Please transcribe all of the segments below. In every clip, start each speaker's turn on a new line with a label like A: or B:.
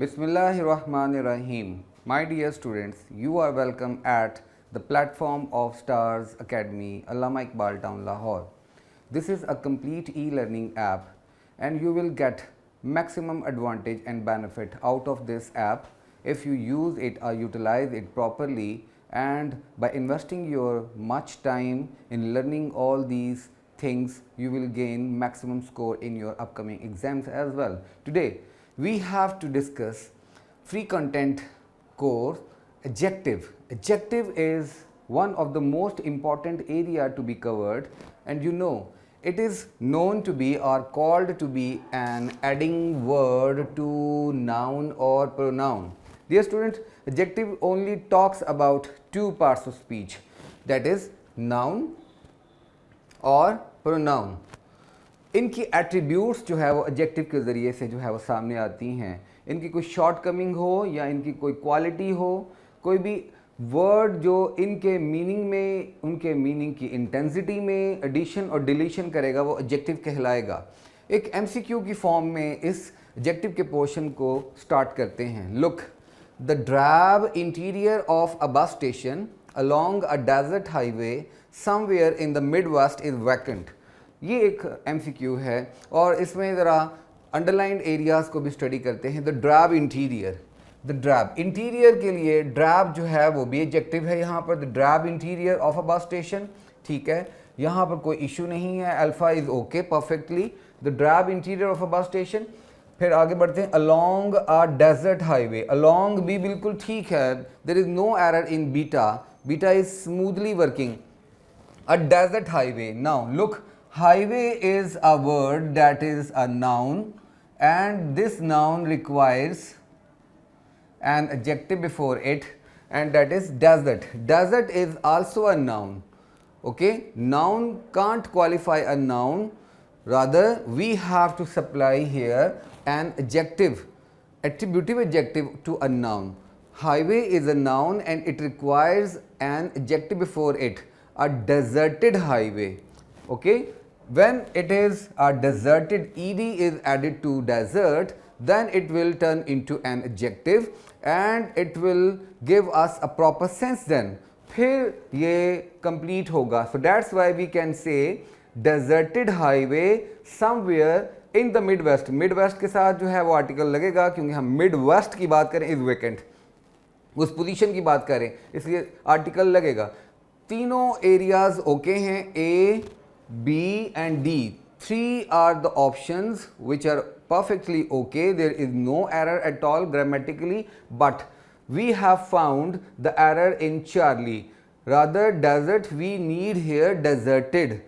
A: Bismillahirrahmanirrahim. My dear students, you are welcome at the platform of Stars Academy, Allama Iqbal Town, Lahore. This is a complete e-learning app and you will get maximum advantage and benefit out of this app if you use it or utilize it properly, and by investing your much time in learning all these things, you will gain maximum score in your upcoming exams as well. Today we have to discuss free content course adjective. Adjective is one of the most important area to be covered, and you know it is known to be or called to be an adding word to noun or pronoun. Dear students, adjective only talks about two parts of speech, that is noun और pronoun. इनकी attributes जो है वो adjective के ज़रिए से जो है वो सामने आती हैं. इनकी कोई शॉर्टकमिंग हो या इनकी कोई क्वालिटी हो, कोई भी वर्ड जो इनके मीनिंग में, उनके मीनिंग की इंटेंसिटी में एडिशन और डिलीशन करेगा वो एडजेक्टिव कहलाएगा. एक एमसीक्यू की फॉर्म में इस एडजेक्टिव के पोर्शन को स्टार्ट करते हैं. Look, the drab interior of a bus station along a desert highway somewhere in the Midwest is vacant. ये एक MCQ है और इसमें ज़रा अंडरलाइंड एरियाज़ को भी स्टडी करते हैं. The drab interior, the drab interior के लिए ड्रैब जो है वो भी एडजेक्टिव है यहाँ पर. The drab interior of a bus station, ठीक है, यहाँ पर कोई इशू नहीं है. Alpha is okay perfectly. The drab interior of a bus station. फिर आगे बढ़ते हैं. Along a desert highway, along भी बिल्कुल ठीक है. There is no error in beta. Beta is smoothly working. A desert highway. Now look, highway is a word that is a noun, and this noun requires an adjective before it, and that is desert. Desert is also a noun. Okay, noun can't qualify a noun, rather we have to supply here an adjective, attributive adjective to a noun. Highway is a noun and it requires an adjective before it. A deserted highway. Okay, when it is a deserted, ed is added to desert, then it will turn into an adjective and it will give us a proper sense. Then फिर ये complete होगा. So that's why we can say deserted highway somewhere in the Midwest. Midwest के साथ जो है वो article लगेगा क्योंकि हम Midwest की बात करें, is vacant, उस पोजीशन की बात करें, इसलिए आर्टिकल लगेगा. तीनों एरियाज ओके हैं, A, B and D. Three are the options which are perfectly okay. There is no error at all grammatically, but we have found the error in Charlie. Rather desert, we need here deserted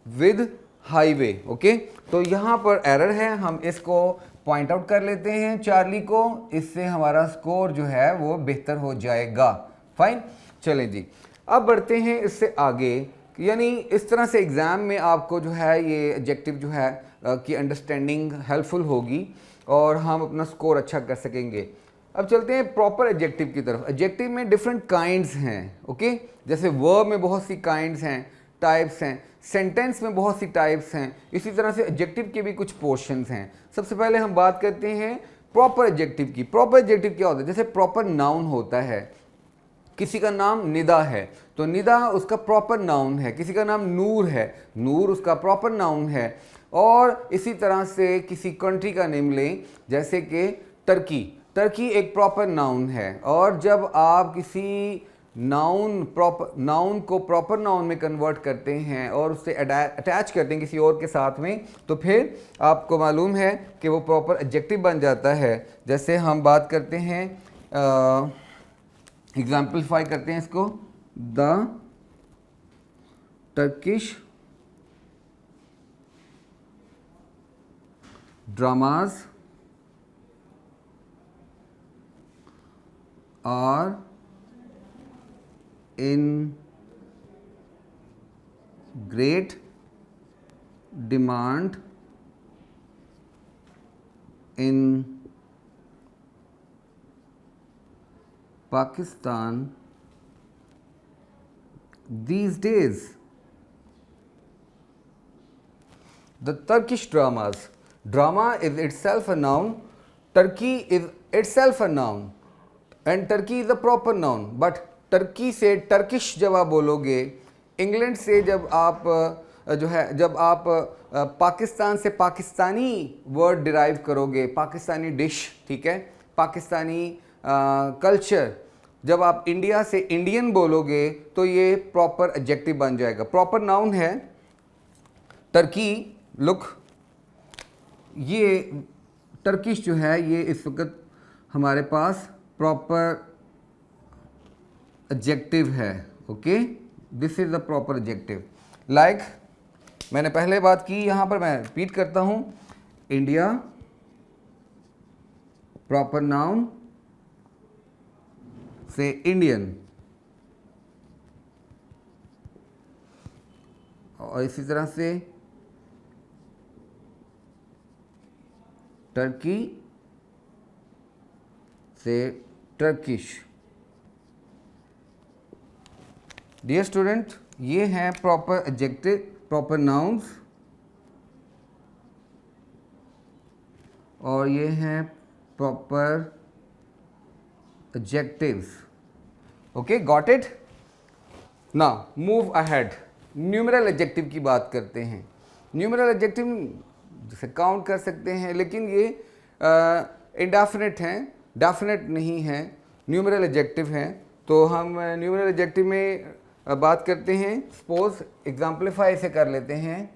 A: with highway. Okay, तो यहाँ पर error है, हम इसको point out कर लेते हैं Charlie को. इससे हमारा स्कोर जो है वो बेहतर हो जाएगा. फाइन, चलें जी, अब बढ़ते हैं इससे आगे. यानी इस तरह से एग्ज़ाम में आपको जो है ये एडजेक्टिव जो है की अंडरस्टैंडिंग हेल्पफुल होगी और हम अपना स्कोर अच्छा कर सकेंगे. अब चलते हैं प्रॉपर एडजेक्टिव की तरफ. एडजेक्टिव में डिफरेंट काइंड्स हैं. ओके, जैसे वर्ब में बहुत सी काइंड्स हैं, टाइप्स हैं. सेंटेंस में बहुत सी टाइप्स हैं. इसी तरह से एडजेक्टिव के भी कुछ पोर्शंस हैं. सबसे पहले हम बात करते हैं प्रॉपर एडजेक्टिव की. प्रॉपर एडजेक्टिव क्या होता है? जैसे प्रॉपर नाउन होता है, किसी का नाम निदा है तो निदा उसका प्रॉपर नाउन है. किसी का नाम नूर है, नूर उसका प्रॉपर नाउन है. और इसी तरह से किसी कंट्री का नेम लें, जैसे कि टर्की. टर्की एक प्रॉपर नाउन है. और जब आप किसी नाउन को प्रॉपर नाउन में कन्वर्ट करते हैं और उससे अटैच करते हैं किसी और के साथ में, तो फिर आपको मालूम है कि वो प्रॉपर एडजेक्टिव बन जाता है. जैसे हम बात करते हैं, एग्जाम्पलीफाई करते हैं इसको. The Turkish dramas are in great demand in Pakistan these days. The Turkish dramas. Drama is itself a noun. Turkey is itself a noun and Turkey is a proper noun. But Turkey से Turkish जब आप बोलोगे, England से जब आप जो है जब आप पाकिस्तान से पाकिस्तानी वर्ड डिराइव करोगे, पाकिस्तानी डिश, ठीक है, पाकिस्तानी कल्चर, जब आप इंडिया से इंडियन बोलोगे तो ये प्रॉपर एडजेक्टिव बन जाएगा, प्रॉपर नाउन है टर्की। लुक, ये टर्किश जो है ये इस वक्त हमारे पास प्रॉपर एडजेक्टिव है। Okay, this is the proper adjective. Like मैंने पहले बात की, यहां पर मैं रिपीट करता हूं, इंडिया प्रॉपर नाउन से इंडियन, और इसी तरह से टर्की से टर्किश। डियर स्टूडेंट, ये हैं प्रॉपर एडजेक्टिव, प्रॉपर नाउन्स, और ये हैं proper adjectives. Okay, got it? Now move ahead, numeral adjective की बात करते हैं। न्यूमरल एडजेक्टिव जैसे काउंट कर सकते हैं, लेकिन ये इंडेफिनिट हैं, डेफिनेट नहीं हैं, न्यूमरल एडजेक्टिव हैं। तो हम न्यूमरल एडजेक्टिव में बात करते हैं। सपोज एग्जाम्पलीफाई से कर लेते हैं,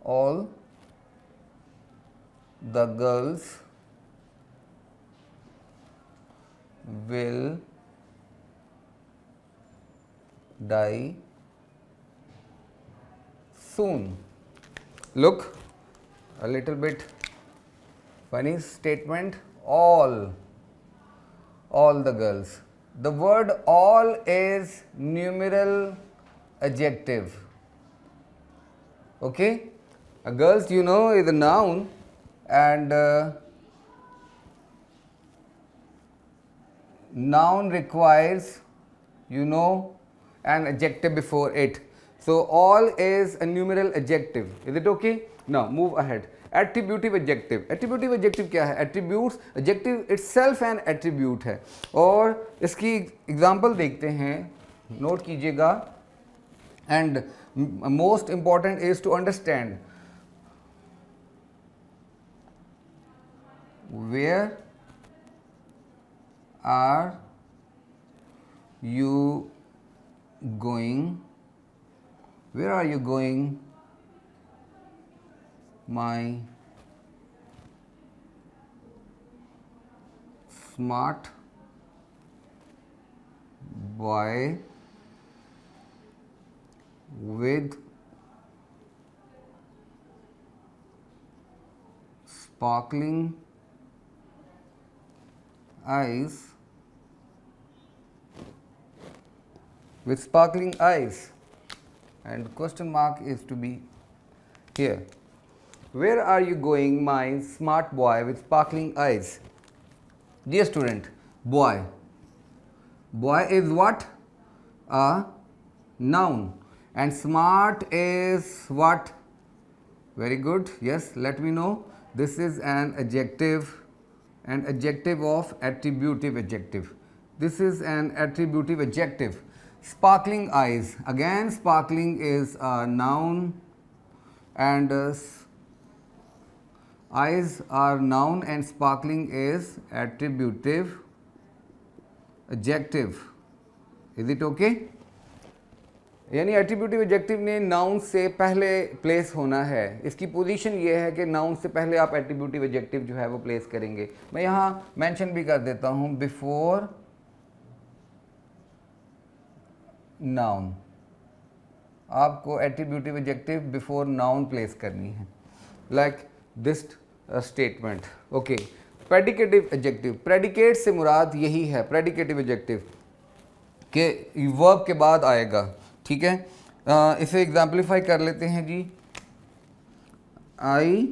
A: all the girls will die soon. Look, a little bit funny statement. All the girls. The word all is numeral adjective. Okay, girls, you know, is a noun, and noun requires, you know, an adjective before it. So all is a numeral adjective. Is it okay? Now move ahead. Attributive adjective. Attributive adjective क्या है? Attributes, adjective itself an attribute है। और इसकी example देखते हैं, note कीजिएगा। And most important is to understand where are you going? Where are you going, my smart boy with sparkling eyes? With sparkling eyes, and question mark is to be here. Where are you going, my smart boy with sparkling eyes? Dear student, boy. Boy is what? A noun. And smart is what? Very good. Yes, let me know. This is an adjective of attributive adjective. This is an attributive adjective. Sparkling eyes. Again, sparkling is a noun, and eyes are noun and sparkling is attributive adjective. Is it okay? यानी attributive adjective ने noun से पहले place होना है। इसकी position ये है कि नाउन से पहले आप एट्रीब्यूटिव एडजेक्टिव जो है वो प्लेस करेंगे। मैं यहाँ मेंशन भी कर देता हूँ, बिफोर नाउन। आपको attributive adjective before noun place करनी है, like this statement. Okay, predicative adjective. Predicate से मुराद यही है, प्रेडिकेटिव एडजेक्टिव के वर्ब के बाद आएगा, ठीक है। इसे एग्जाम्पलीफाई कर लेते हैं जी। I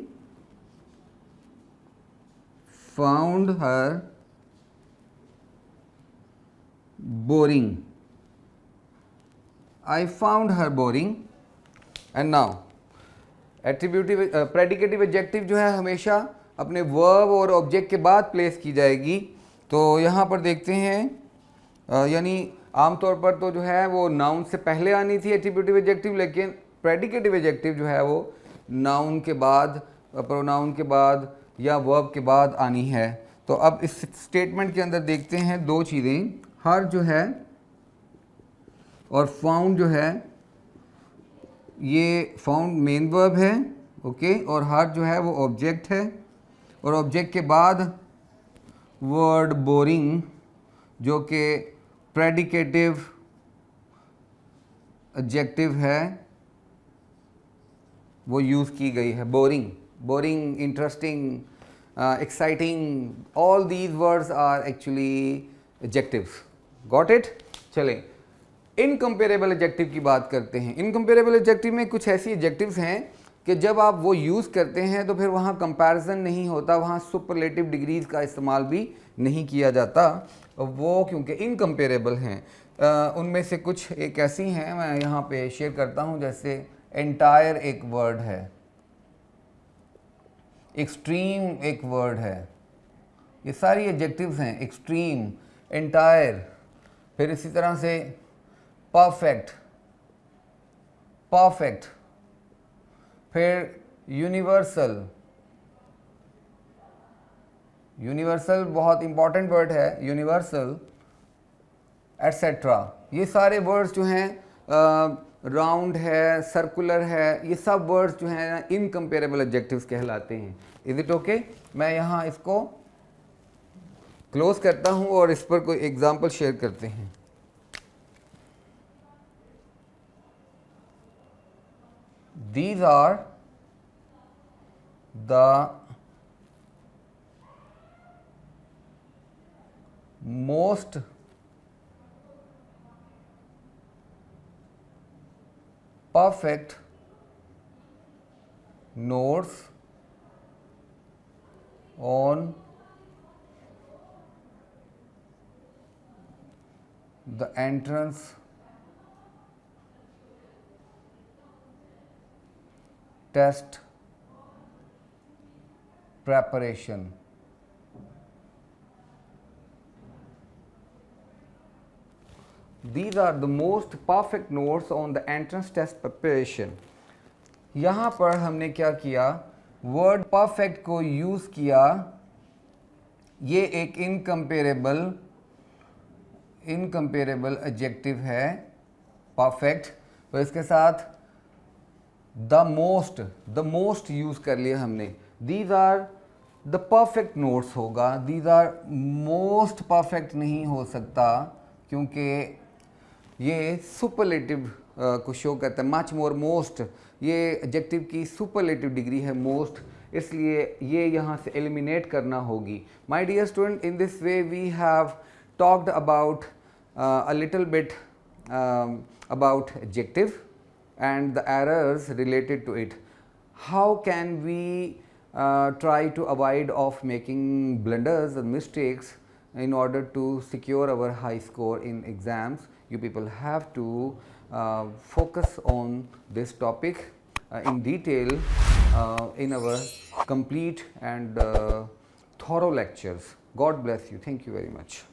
A: found her boring. I found her boring. And now attributive predicative adjective जो है हमेशा अपने वर्ब और ऑब्जेक्ट के बाद प्लेस की जाएगी। तो यहाँ पर देखते हैं यानी आमतौर पर तो जो है वो नाउन से पहले आनी थी एट्रीब्यूटिव एडजेक्टिव, लेकिन प्रेडिकेटिव एडजेक्टिव जो है वो नाउन के बाद, प्रोनाउन के बाद या वर्ब के बाद आनी है। तो अब इस स्टेटमेंट के अंदर देखते हैं दो चीज़ें, हर जो है और फाउंड जो है, ये फाउंड मेन वर्ब है, ओके, और हर जो है वो ऑब्जेक्ट है, और ऑब्जेक्ट के बाद वर्ड बोरिंग जो कि प्रेडिकेटिव एडजेक्टिव है वो यूज़ की गई है। Boring, boring, interesting, exciting, all these words are actually adjectives. Got it? चलें इनकम्पेरेबल एडजेक्टिव की बात करते हैं। इनकम्पेरेबल एडजेक्टिव में कुछ ऐसी एडजेक्टिव्स हैं कि जब आप वो यूज़ करते हैं तो फिर वहाँ कंपैरिजन नहीं होता, वहाँ सुपरलेटिव डिग्रीज का इस्तेमाल भी नहीं किया जाता, वो क्योंकि इनकम्पेरेबल हैं। उनमें से कुछ एक ऐसी हैं, मैं यहाँ पे शेयर करता हूँ, जैसे एंटायर एक वर्ड है, एक्सट्रीम एक वर्ड है, ये सारी एडजेक्टिव्स हैं, एक्सट्रीम, एंटायर, फिर इसी तरह से परफेक्ट, परफेक्ट, फिर यूनिवर्सल, यूनिवर्सल बहुत इंपॉर्टेंट वर्ड है, यूनिवर्सल, एटसेट्रा। ये सारे वर्ड्स जो हैं, राउंड है, सर्कुलर है, ये सब वर्ड्स जो हैं इनकम्पेरेबल एडजेक्टिव्स कहलाते हैं। Is it okay? मैं यहाँ इसको क्लोज करता हूँ और इस पर कोई एग्जांपल शेयर करते हैं। These are the most perfect notes on the entrance test preparation. These are the most perfect notes on the entrance test preparation. यहाँ पर हमने क्या किया, वर्ड परफेक्ट को यूज़ किया। ये एक इनकम्पेरेबल एडजेक्टिव है, परफेक्ट, तो इसके साथ द मोस्ट यूज़ कर लिया हमने। These are the perfect notes होगा, दीज आर मोस्ट परफेक्ट नहीं हो सकता क्योंकि ये सुपरलेटिव को शो करता है। मच मोर, मोस्ट, ये एडजेक्टिव की सुपरलेटिव डिग्री है मोस्ट, इसलिए ये यहाँ से एलिमिनेट करना होगी। My dear student, in this way we have talked about a little bit about adjective and the errors related to it. How can we try to avoid of making blunders and mistakes in order to secure our high score in exams? You people have to focus on this topic in detail in our complete and thorough lectures. God bless you. Thank you very much.